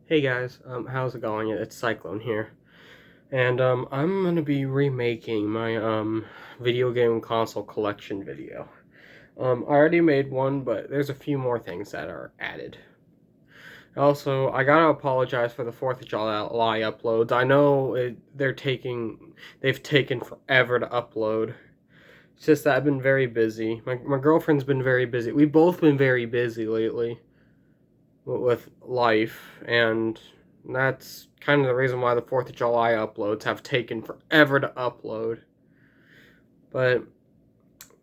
Hey guys, how's it going? It's Cyclone here, and I'm gonna be remaking my video game console collection video. I already made one, but there's a few more things that are added. Also, I gotta apologize for the 4th of July uploads. I know they've taken forever to upload. It's just that I've been very busy. My girlfriend's been very busy. We've both been very busy lately with life, and that's kind of the reason why the 4th of July uploads have taken forever to upload. But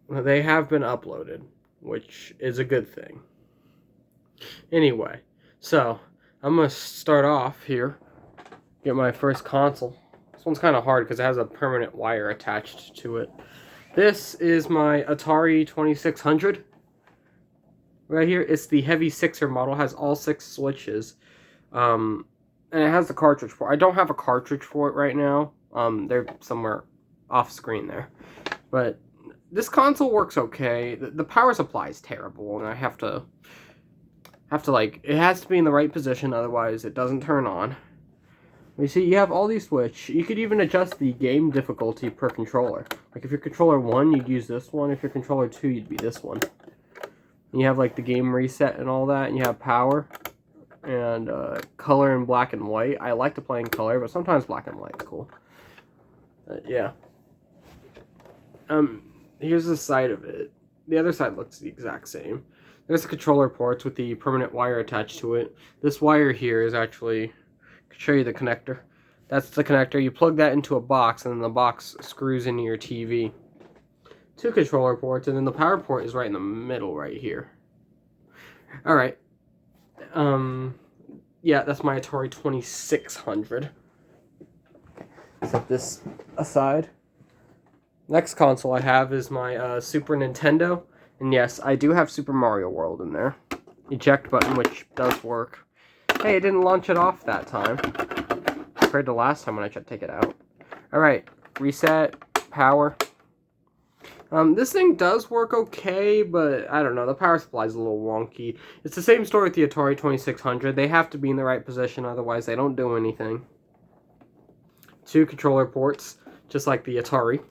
they have been uploaded, which is a good thing. Anyway, so I'm going to start off here, get my first console. This one's kind of hard because it has a permanent wire attached to it. This is my Atari 2600. Right here, it's the Heavy 6er model, has all 6 switches. And it has the cartridge for it. I don't have a cartridge for it right now. They're somewhere off screen there. But this console works okay. The power supply is terrible, and I have to like, it has to be in the right position, otherwise it doesn't turn on. You see, you have all these switches. You could even adjust the game difficulty per controller. Like if your controller 1, you'd use this one. If your controller 2, you'd be this one. And you have like the game reset and all that, and you have power and color in black and white. I like to play in color, but sometimes black and white is cool. Yeah. Here's the side of it. The other side looks the exact same. There's the controller ports with the permanent wire attached to it. This wire here is actually, I can show you the connector. That's the connector. You plug that into a box, and then the box screws into your TV. 2 controller ports, and then the power port is right in the middle right here. Alright. Yeah, that's my Atari 2600. Set this aside. Next console I have is my Super Nintendo. And yes, I do have Super Mario World in there. Eject button, which does work. Hey, it didn't launch it off that time, compared to last time when I tried to take it out. Alright, reset, power. This thing does work okay, but I don't know, the power supply is a little wonky. It's the same story with the Atari 2600. They have to be in the right position, otherwise they don't do anything. 2 controller ports, just like the Atari.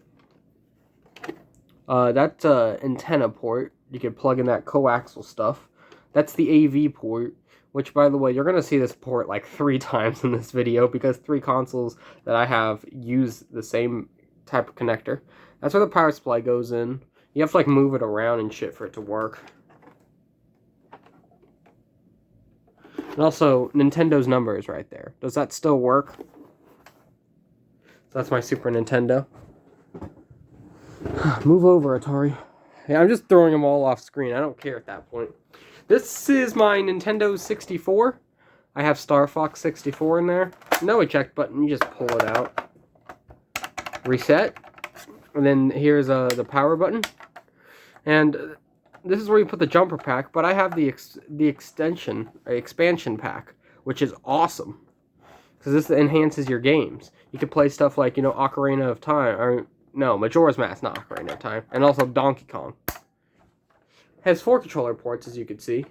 That's an antenna port. You can plug in that coaxial stuff. That's the AV port, which, by the way, you're going to see this port like 3 times in this video, because 3 consoles that I have use the same type of connector. That's where the power supply goes in. You have to like move it around and shit for it to work. And also, Nintendo's number is right there. Does that still work? So that's my Super Nintendo. Move over, Atari. Yeah, I'm just throwing them all off screen. I don't care at that point. This is my Nintendo 64. I have Star Fox 64 in there. No eject button. You just pull it out. Reset. And then here's the power button. And this is where you put the jumper pack, but I have the expansion pack, which is awesome. Because this enhances your games. You can play stuff like, Ocarina of Time, or no, Majora's Mask, not Ocarina of Time, and also Donkey Kong. It has 4 controller ports, as you can see.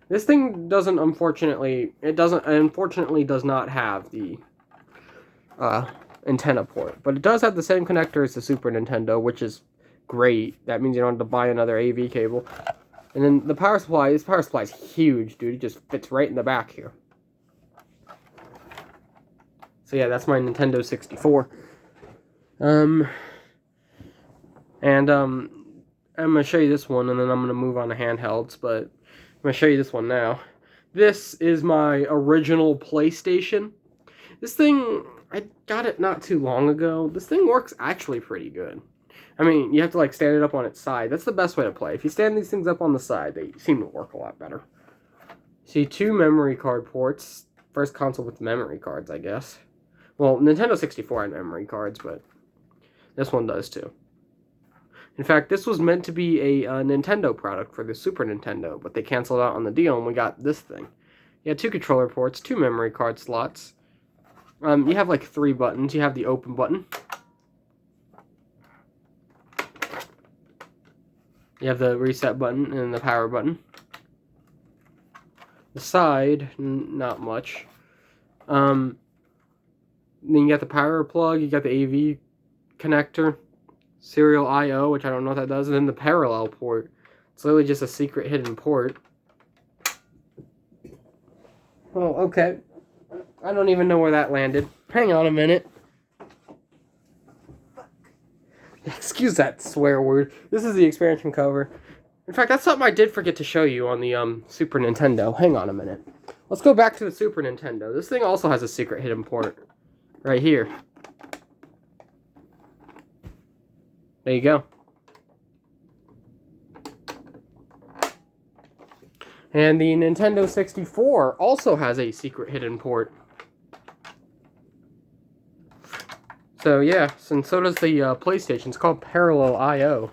This thing unfortunately does not have the antenna port, but it does have the same connector as the Super Nintendo, which is great. That means you don't have to buy another AV cable. And then the power supply, this power supply is huge, dude. It just fits right in the back here. So yeah, that's my Nintendo 64. I'm gonna show you this one, and then I'm gonna move on to handhelds, but I'm gonna show you this one now. This is my original PlayStation. This thing, I got it not too long ago. This thing works actually pretty good. I mean, you have to like stand it up on its side. That's the best way to play. If you stand these things up on the side, they seem to work a lot better. See, 2 memory card ports. First console with memory cards, I guess. Well, Nintendo 64 had memory cards, but this one does too. In fact, this was meant to be a Nintendo product for the Super Nintendo, but they canceled out on the deal, and we got this thing. You have 2 controller ports, 2 memory card slots. You have like 3 buttons. You have the open button. You have the reset button and the power button. The side, not much. Then you got the power plug, you got the AV connector, serial I/O, which I don't know what that does, and then the parallel port. It's literally just a secret hidden port. Oh, okay. I don't even know where that landed. Hang on a minute. Excuse that swear word. This is the expansion cover. In fact, that's something I did forget to show you on the Super Nintendo. Hang on a minute. Let's go back to the Super Nintendo. This thing also has a secret hidden port. Right here. There you go. And the Nintendo 64 also has a secret hidden port. So yeah, and so does the PlayStation. It's called Parallel I/O.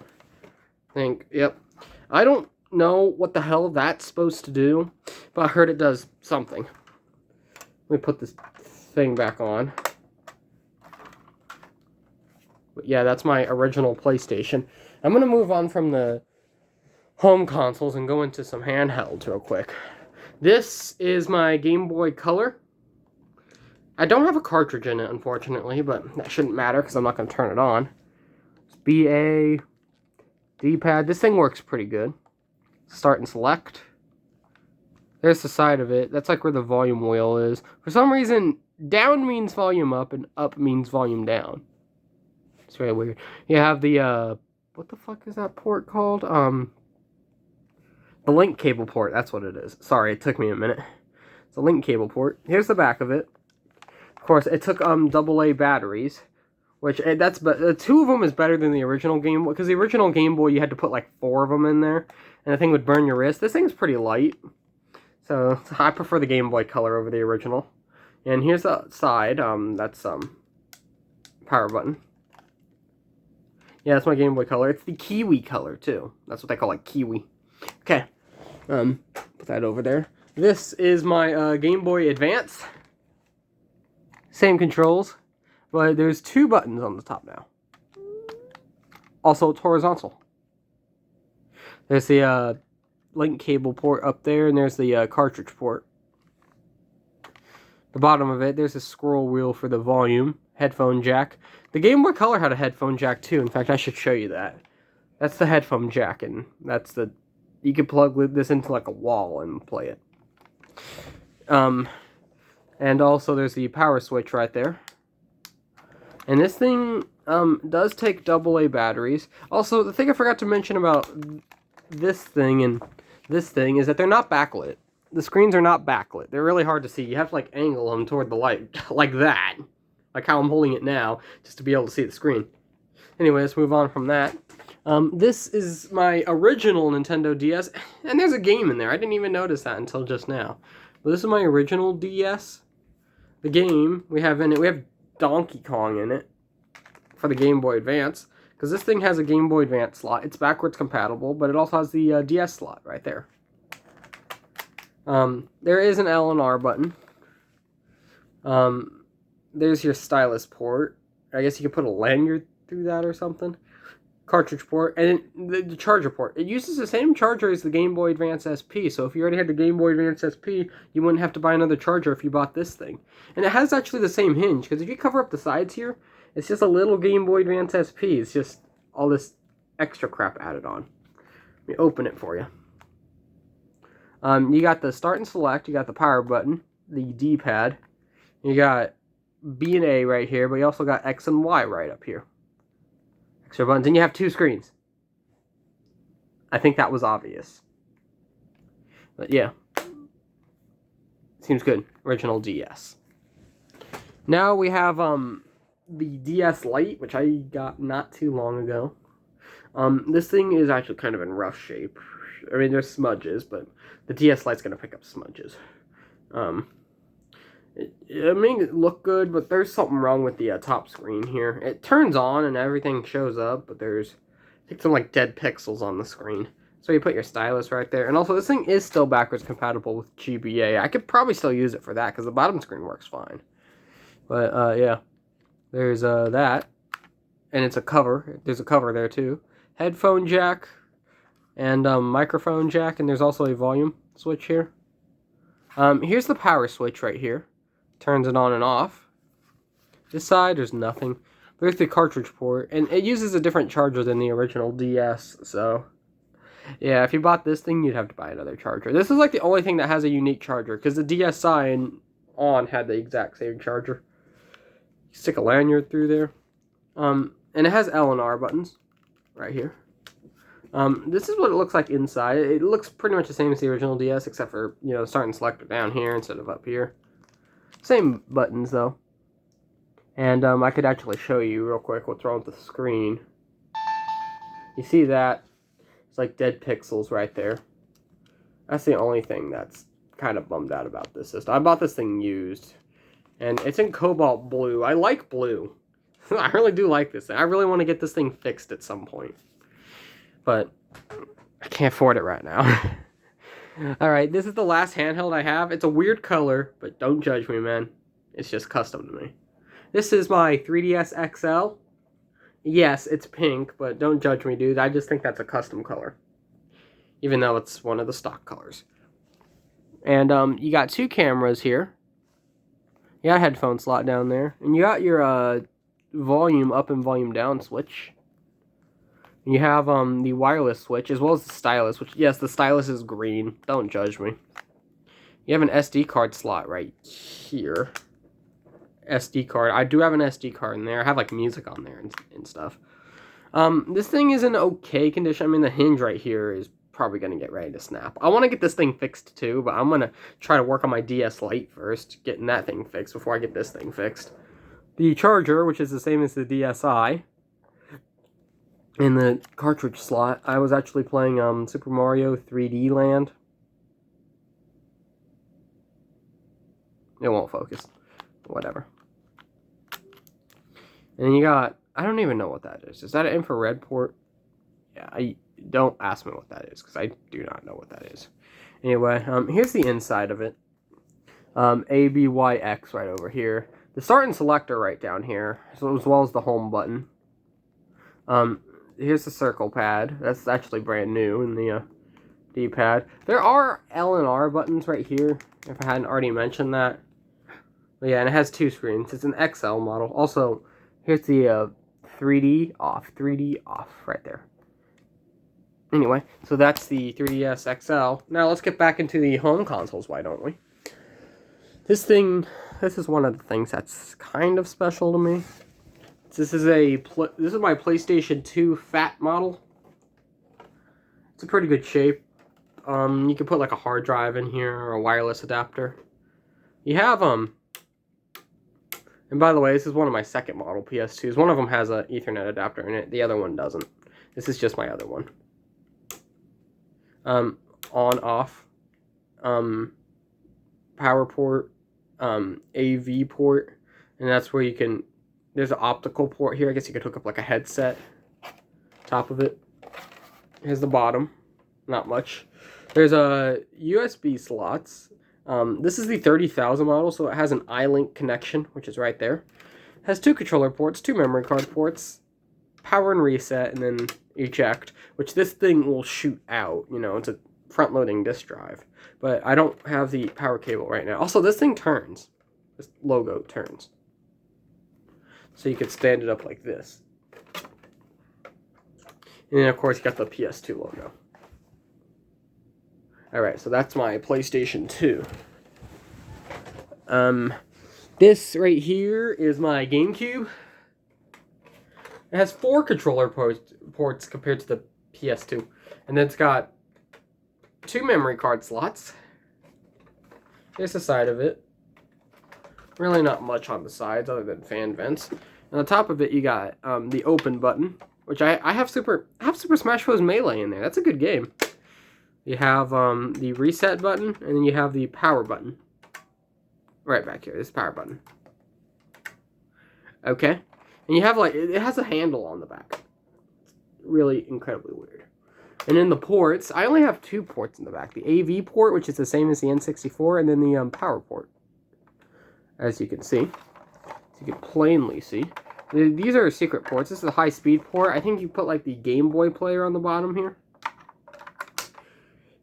I think, yep. I don't know what the hell that's supposed to do, but I heard it does something. Let me put this thing back on. But yeah, that's my original PlayStation. I'm going to move on from the home consoles and go into some handhelds real quick. This is my Game Boy Color. I don't have a cartridge in it, unfortunately, but that shouldn't matter because I'm not going to turn it on. It's BA, D-pad. This thing works pretty good. Start and select. There's the side of it. That's like where the volume wheel is. For some reason, down means volume up and up means volume down. It's very weird. You have the, what the fuck is that port called? The link cable port. That's what it is. Sorry, it took me a minute. It's a link cable port. Here's the back of it. Of course, it took AA batteries, which but 2 of them is better than the original Game Boy, because the original Game Boy you had to put like 4 of them in there, and the thing would burn your wrist. This thing's pretty light, so I prefer the Game Boy Color over the original. And here's the side. That's power button. Yeah, that's my Game Boy Color. It's the Kiwi color too. That's what they call it, Kiwi. Okay, put that over there. This is my Game Boy Advance. Same controls, but there's 2 buttons on the top now. Also, it's horizontal. There's the link cable port up there, and there's the cartridge port. The bottom of it, there's a scroll wheel for the volume, headphone jack. The Game Boy Color had a headphone jack too. In fact, I should show you that. That's the headphone jack, and that's the... You can plug this into like a wall and play it. And also there's the power switch right there. And this thing does take AA batteries. Also, the thing I forgot to mention about this thing and this thing is that they're not backlit. The screens are not backlit. They're really hard to see. You have to like angle them toward the light like that. Like how I'm holding it now, just to be able to see the screen. Anyway, let's move on from that. This is my original Nintendo DS, and there's a game in there. I didn't even notice that until just now. But this is my original DS. The game we have in it, we have Donkey Kong in it for the Game Boy Advance, because this thing has a Game Boy Advance slot. It's backwards compatible, but it also has the DS slot right there. There is an L and R button. There's your stylus port. I guess you could put a lanyard through that or something. Cartridge port, and the charger port. It uses the same charger as the Game Boy Advance SP, so if you already had the Game Boy Advance SP, you wouldn't have to buy another charger if you bought this thing. And it has actually the same hinge, because if you cover up the sides here, it's just a little Game Boy Advance SP. It's just all this extra crap added on. Let me open it for you. You got the start and select, you got the power button, the D-pad, you got B and A right here, but you also got X and Y right up here. Extra buttons, and you have 2 screens. I think that was obvious. But yeah. Seems good. Original DS. Now we have the DS Lite, which I got not too long ago. This thing is actually kind of in rough shape. I mean, there's smudges, but the DS Lite's going to pick up smudges. It may look good, but there's something wrong with the top screen here. It turns on and everything shows up, but there's, I think, some like dead pixels on the screen. So you put your stylus right there. And also, this thing is still backwards compatible with GBA. I could probably still use it for that, because the bottom screen works fine. But, yeah. There's that. And it's a cover. There's a cover there, too. Headphone jack. And microphone jack. And there's also a volume switch here. Here's the power switch right here. turns it on and off. This side, there's nothing. There's the cartridge port, and it uses a different charger than the original DS, so... Yeah, if you bought this thing, you'd have to buy another charger. This is like the only thi that has a unique charger, because the DSi and On had the exact same charger. You stick a lanyard through there. And it has L and R buttons, right here. This is what it looks like inside. It looks pretty much the same as the original DS, except for, you know, starting selector down here instead of up here. Same buttons, though. And I could actually show you real quick what's wrong with the screen. You see that? It's like dead pixels right there. That's the only thing that's kind of bummed out about this system. I bought this thing used, and it's in cobalt blue. I like blue. I really do like this thing. I really want to get this thing fixed at some point. But I can't afford it right now. Alright, this is the last handheld I have. It's a weird color, but don't judge me, man. It's just custom to me. This is my 3DS XL. Yes, it's pink, but don't judge me, dude. I just think that's a custom color. Even though it's one of the stock colors. And you got two cameras here. You got a headphone slot down there. And you got your volume up and volume down switch. You have the wireless switch as well as the stylus, which, yes, the stylus is green. Don't judge me. You have an SD card slot right here. SD card. I do have an SD card in there. I have like music on there and stuff. This thing is in okay condition. I mean, the hinge right here is probably going to get ready to snap. I want to get this thing fixed too, but I'm going to try to work on my DS Lite first, getting that thing fixed before I get this thing fixed. The charger, which is the same as the DSi, in the cartridge slot. I was actually playing Super Mario 3D Land. It won't focus. Whatever. And then you got, I don't even know what that is. Is that an infrared port? Yeah, don't ask me what that is, because I do not know what that is. Anyway, here's the inside of it. ABYX right over here. The start and selector right down here, so as well as the home button. Here's the circle pad. That's actually brand new in the D-pad. There are L and R buttons right here, if I hadn't already mentioned that. But yeah, and it has two screens. It's an XL model. Also, here's the 3D off right there. Anyway, so that's the 3DS XL. Now let's get back into the home consoles, why don't we? This is one of the things that's kind of special to me. This is my PlayStation 2 fat model. It's a pretty good shape. You can put like a hard drive in here or a wireless adapter. You have and by the way, this is one of my second model PS2s. One of them has an Ethernet adapter in it. The other one doesn't. This is just my other one. On, off. Power port. AV port. And that's where you can... There's an optical port here. I guess you could hook up like a headset. Top of it. Here's the bottom. Not much. There's a USB slots. This is the 30,000 model, so it has an iLink connection, which is right there. It has two controller ports, two memory card ports, power and reset, and then eject, which this thing will shoot out. You know, it's a front-loading disk drive. But I don't have the power cable right now. Also, this thing turns. This logo turns. So you could stand it up like this. And then, of course, you got the PS2 logo. Alright, so that's my PlayStation 2. This right here is my GameCube. It has 4 controller ports compared to the PS2. And then it's got 2 memory card slots. Here's the side of it. Really not much on the sides other than fan vents. And on top of it, you got the open button, which I have Super Smash Bros. Melee in there. That's a good game. You have the reset button, and then you have the power button. Right back here, this power button. Okay. And you have like, it has a handle on the back. It's really incredibly weird. And then the ports, I only have 2 ports in the back. The AV port, which is the same as the N64, and then the power port. As you can see. So you can plainly see. These are secret ports. This is a high-speed port. I think you put like the Game Boy player on the bottom here.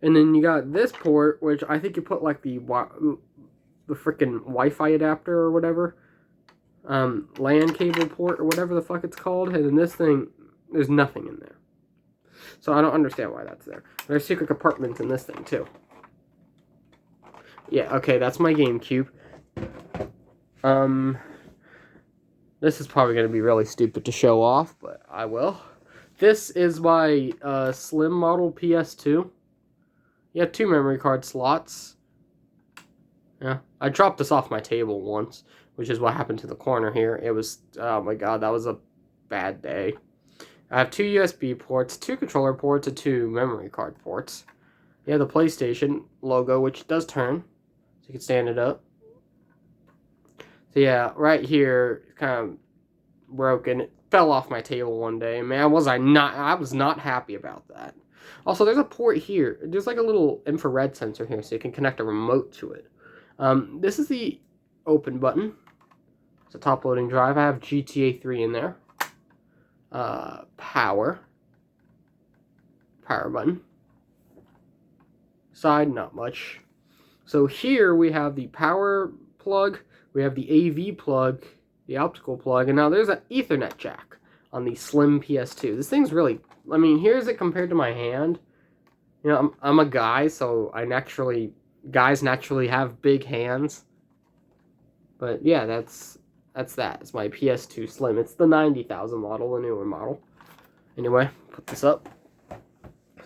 And then you got this port, which I think you put like the the freaking Wi-Fi adapter or whatever. LAN cable port or whatever the fuck it's called. And then this thing, there's nothing in there. So I don't understand why that's there. There's secret compartments in this thing too. Yeah, okay, that's my GameCube. This is probably going to be really stupid to show off, but I will. This is my slim model PS2. You have 2 memory card slots. Yeah, I dropped this off my table once, which is what happened to the corner here. It was, oh my god, that was a bad day. I have 2 USB ports, 2 controller ports, and 2 memory card ports. You have the PlayStation logo, which does turn, so you can stand it up. So yeah, right here, kind of broken. It fell off my table one day. Man, I was not happy about that. Also, there's a port here. There's like a little infrared sensor here, so you can connect a remote to it. This is the open button. It's a top loading drive. I have GTA 3 in there. Power button. Side, not much. So here we have the power plug. We have the AV plug, the optical plug, and now there's an Ethernet jack on the slim PS2. This thing's really, I mean, here's it compared to my hand. You know, I'm a guy, so guys naturally have big hands. But yeah, that's that. It's my PS2 Slim. It's the 90,000 model, the newer model. Anyway, put this up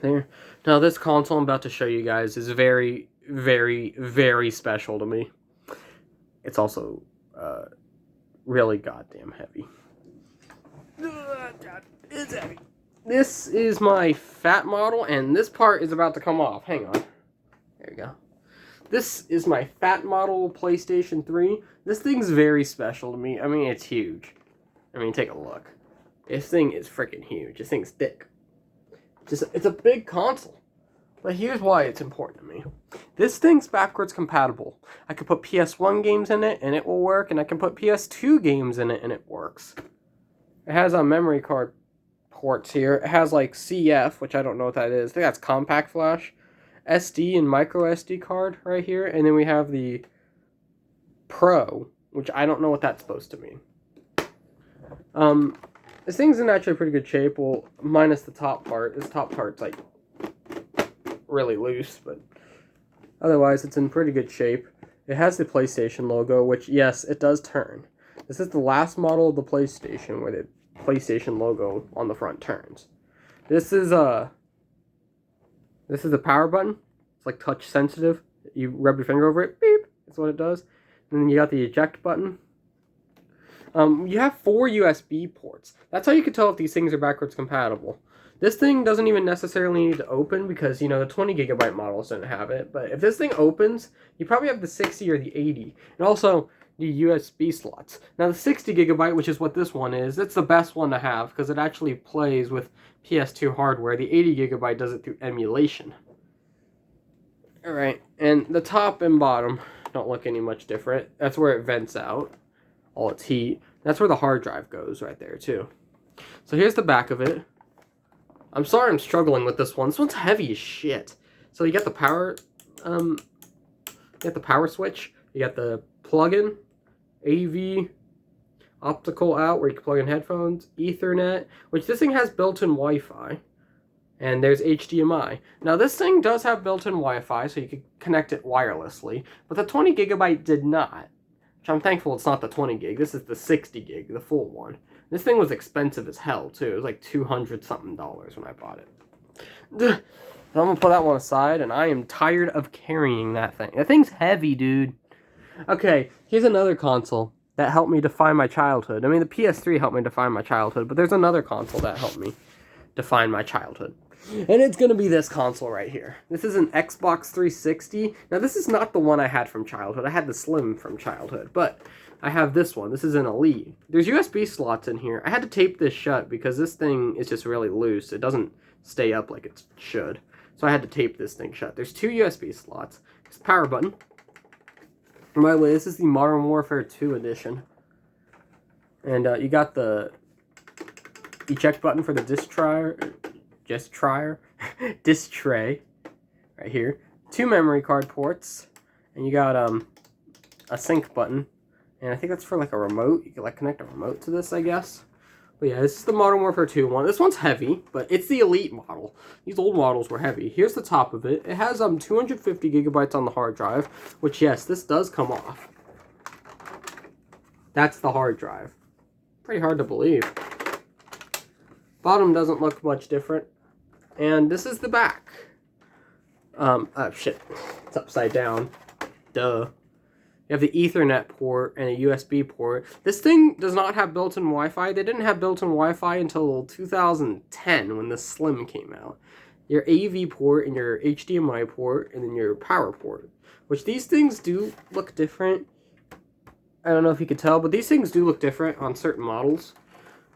there. Now this console I'm about to show you guys is very, very, very special to me. It's also really goddamn heavy. It's heavy. This is my fat model, and this part is about to come off. Hang on. There you go. This is my fat model PlayStation 3. This thing's very special to me. I mean, it's huge. I mean, take a look. This thing is freaking huge. This thing's thick. It's a big console. But here's why it's important to me. This thing's backwards compatible. I can put PS1 games in it, and it will work, and I can put PS2 games in it, and it works. It has a memory card ports here. It has, like, CF, which I don't know what that is. I think that's compact flash. SD and micro SD card right here. And then we have the Pro, which I don't know what that's supposed to mean. This thing's in actually pretty good shape. Well, minus the top part. This top part's, like, really loose, but otherwise it's in pretty good shape. It has the PlayStation logo, which, yes, it does turn. This is the last model of the PlayStation where the PlayStation logo on the front turns. This is the power button. It's like touch sensitive. You rub your finger over it, beep, that's what it does. And then you got the eject button. You have 4 USB ports. That's how you can tell if these things are backwards compatible. This thing doesn't even necessarily need to open because, you know, the 20 gigabyte models don't have it. But if this thing opens, you probably have the 60 or the 80. And also the USB slots. Now the 60 gigabyte, which is what this one is, it's the best one to have because it actually plays with PS2 hardware. The 80 gigabyte does it through emulation. Alright, and the top and bottom don't look any much different. That's where it vents out all its heat. That's where the hard drive goes right there too. So here's the back of it. I'm sorry I'm struggling with this one. This one's heavy as shit. So you got the power, switch. You got the plug-in, AV, optical out where you can plug in headphones, Ethernet, which this thing has built-in Wi-Fi, and there's HDMI. Now this thing does have built-in Wi-Fi, so you can connect it wirelessly, but the 20 gigabyte did not, which I'm thankful it's not the 20 gig. This is the 60 gig, the full one. This thing was expensive as hell, too. It was like $200-something when I bought it. So I'm going to put that one aside, and I am tired of carrying that thing. That thing's heavy, dude. Okay, here's another console that helped me define my childhood. I mean, the PS3 helped me define my childhood, but there's another console that helped me define my childhood. And it's going to be this console right here. This is an Xbox 360. Now, this is not the one I had from childhood. I had the Slim from childhood, but I have this one. This is an Elite. There's USB slots in here. I had to tape this shut because this thing is just really loose. It doesn't stay up like it should. So I had to tape this thing shut. There's 2 USB slots. There's a power button. And by the way, this is the Modern Warfare 2 edition. And you got the eject button for the disc tray right here. 2 memory card ports. And you got a sync button. And I think that's for like a remote. You can like connect a remote to this, I guess. But yeah, this is the Modern Warfare 2 one. This one's heavy, but it's the Elite model. These old models were heavy. Here's the top of it. It has 250 gigabytes on the hard drive, which yes, this does come off. That's the hard drive. Pretty hard to believe. Bottom doesn't look much different. And this is the back. Oh shit. It's upside down. Duh. You have the Ethernet port and a USB port. This thing does not have built-in Wi-Fi. They didn't have built-in Wi-Fi until 2010 when the Slim came out. Your AV port and your HDMI port and then your power port. Which these things do look different. I don't know if you could tell, but these things do look different on certain models.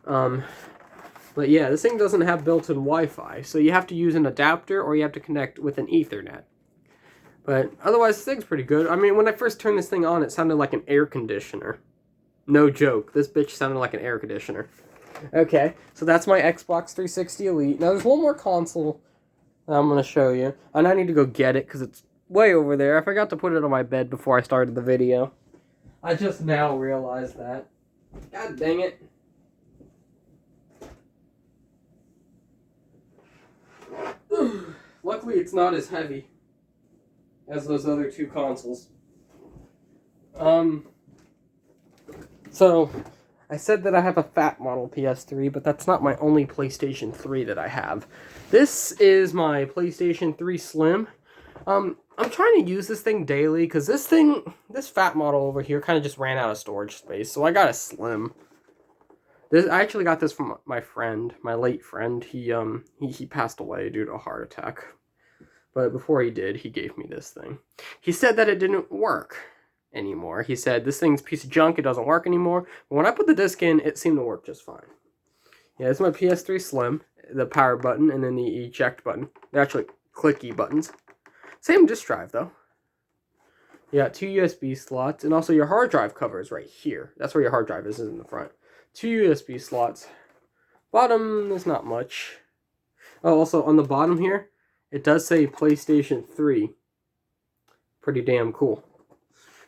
But yeah, this thing doesn't have built-in Wi-Fi. So you have to use an adapter or you have to connect with an Ethernet. But otherwise, this thing's pretty good. I mean, when I first turned this thing on, it sounded like an air conditioner. No joke. This bitch sounded like an air conditioner. Okay, so that's my Xbox 360 Elite. Now, there's one more console that I'm going to show you. And I need to go get it because it's way over there. I forgot to put it on my bed before I started the video. I just now realized that. God dang it. Luckily, it's not as heavy as those other two consoles. So, I said that I have a fat model PS3, but that's not my only PlayStation 3 that I have. This is my PlayStation 3 Slim. I'm trying to use this thing daily, because this fat model over here kind of just ran out of storage space, so I got a Slim. I actually got this from my friend, my late friend. He passed away due to a heart attack. But before he did, he gave me this thing. He said that it didn't work anymore. He said, this thing's a piece of junk, it doesn't work anymore. But when I put the disc in, it seemed to work just fine. Yeah, this is my PS3 Slim, the power button, and then the eject button. They're actually clicky buttons. Same disk drive, though. You got 2 USB slots, and also your hard drive cover is right here. That's where your hard drive is in the front. 2 USB slots. Bottom, there's not much. Oh, also, on the bottom here, it does say PlayStation 3. Pretty damn cool.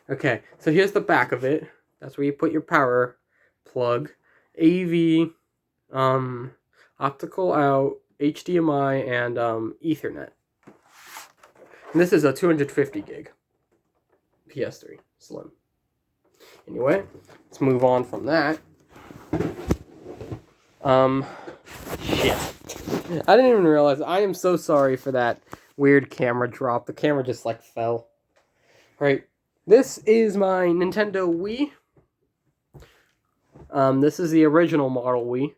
Okay, so here's the back of it. That's where you put your power plug, AV, optical out, HDMI, and Ethernet. And this is a 250 gig PS3 Slim. Anyway, let's move on from that. Shit. I didn't even realize. I am so sorry for that weird camera drop. The camera just like fell. Right. This is my Nintendo Wii. This is the original model Wii.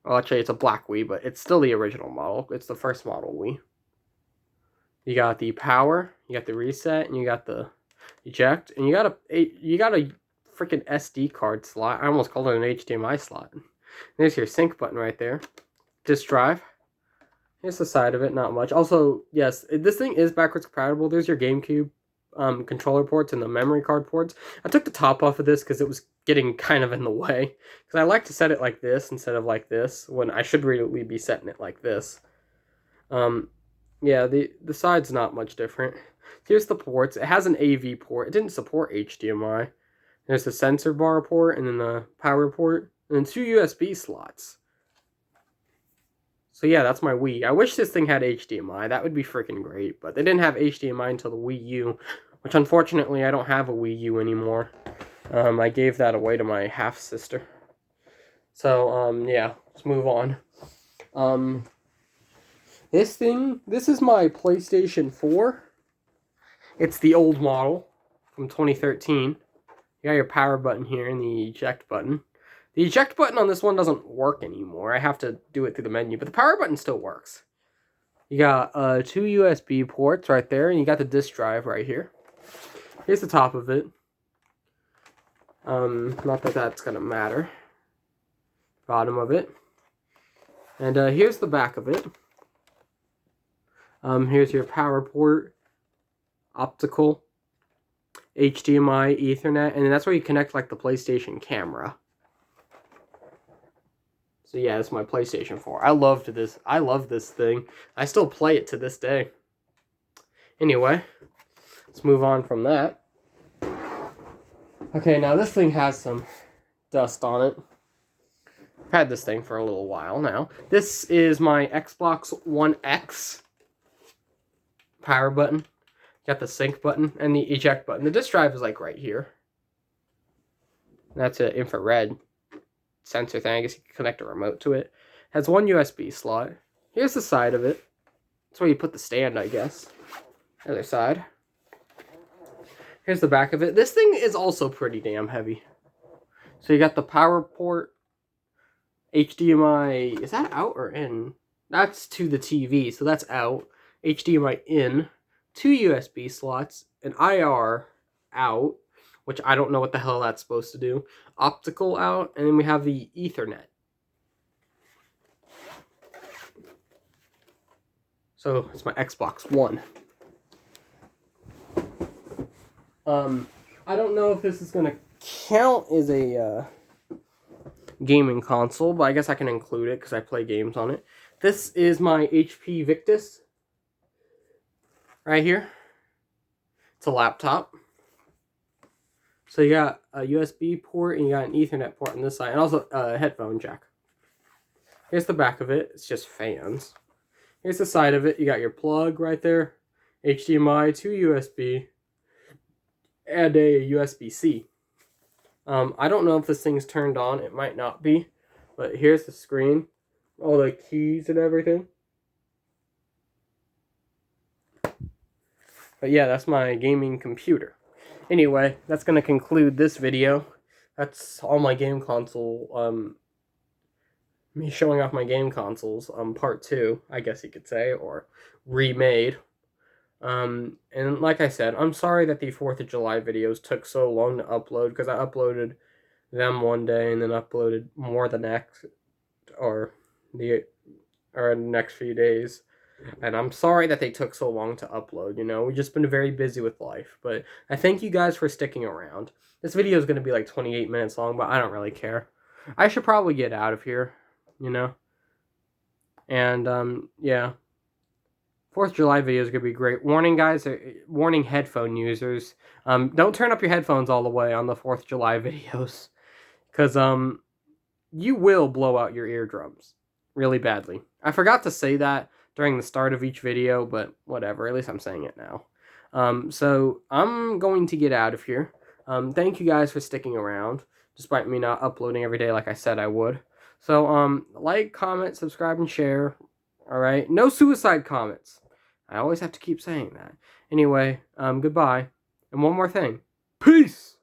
Well, actually, it's a black Wii, but it's still the original model. It's the first model Wii. You got the power, you got the reset, and you got the eject, and you got a freaking SD card slot. I almost called it an HDMI slot. There's your sync button right there. Disk drive. Here's the side of it, not much. Also, yes, this thing is backwards compatible. There's your GameCube controller ports and the memory card ports. I took the top off of this because it was getting kind of in the way. Because I like to set it like this instead of like this, when I should really be setting it like this. Yeah, the side's not much different. Here's the ports. It has an AV port. It didn't support HDMI. There's the sensor bar port and then the power port. And then 2 USB slots. So yeah, that's my Wii. I wish this thing had HDMI. That would be freaking great. But they didn't have HDMI until the Wii U. Which unfortunately, I don't have a Wii U anymore. I gave that away to my half-sister. So, yeah, let's move on. This is my PlayStation 4. It's the old model from 2013. You got your power button here and the eject button. The eject button on this one doesn't work anymore. I have to do it through the menu, but the power button still works. You got 2 USB ports right there, and you got the disk drive right here. Here's the top of it. Not that that's gonna matter. Bottom of it. And here's the back of it. Here's your power port, optical, HDMI, Ethernet, and that's where you connect like the PlayStation camera. So yeah, it's my PlayStation 4. I love this thing. I still play it to this day. Anyway, let's move on from that. Okay, now this thing has some dust on it. I've had this thing for a little while now. This is my Xbox One X power button. Got the sync button and the eject button. The disk drive is like right here. That's an infrared sensor thing. I guess you can connect a remote to it. Has one USB slot. Here's the side of it. That's where you put the stand, I guess. Other side. Here's the back of it. This thing is also pretty damn heavy. So you got the power port, HDMI. Is that out or in? That's to the TV, so that's out. HDMI in. 2 USB slots. An IR out, which I don't know what the hell that's supposed to do. Optical out, and then we have the Ethernet. So it's my Xbox One. I don't know if this is gonna count as a gaming console, but I guess I can include it because I play games on it. This is my HP Victus right here. It's a laptop. So you got a USB port and you got an Ethernet port on this side, and also a headphone jack. Here's the back of it. It's just fans. Here's the side of it. You got your plug right there, HDMI, 2 USB, and a USB-C. I don't know if this thing's turned on. It might not be. But here's the screen. All the keys and everything. But yeah, that's my gaming computer. Anyway, that's going to conclude this video. That's all my game console, me showing off my game consoles, part 2, I guess you could say, or remade. And like I said, I'm sorry that the 4th of July videos took so long to upload, because I uploaded them one day and then uploaded more the next, or the next few days. And I'm sorry that they took so long to upload, you know, we've just been very busy with life, but I thank you guys for sticking around. This video is going to be like 28 minutes long, but I don't really care. I should probably get out of here, you know, and, yeah. 4th of July video is going to be great. Warning, guys, warning headphone users, don't turn up your headphones all the way on the 4th of July videos, because, you will blow out your eardrums really badly. I forgot to say that during the start of each video, but whatever, at least I'm saying it now. So I'm going to get out of here. Thank you guys for sticking around, despite me not uploading every day like I said I would. So, like, comment, subscribe, and share. Alright? No suicide comments. I always have to keep saying that. Anyway, goodbye. And one more thing. Peace!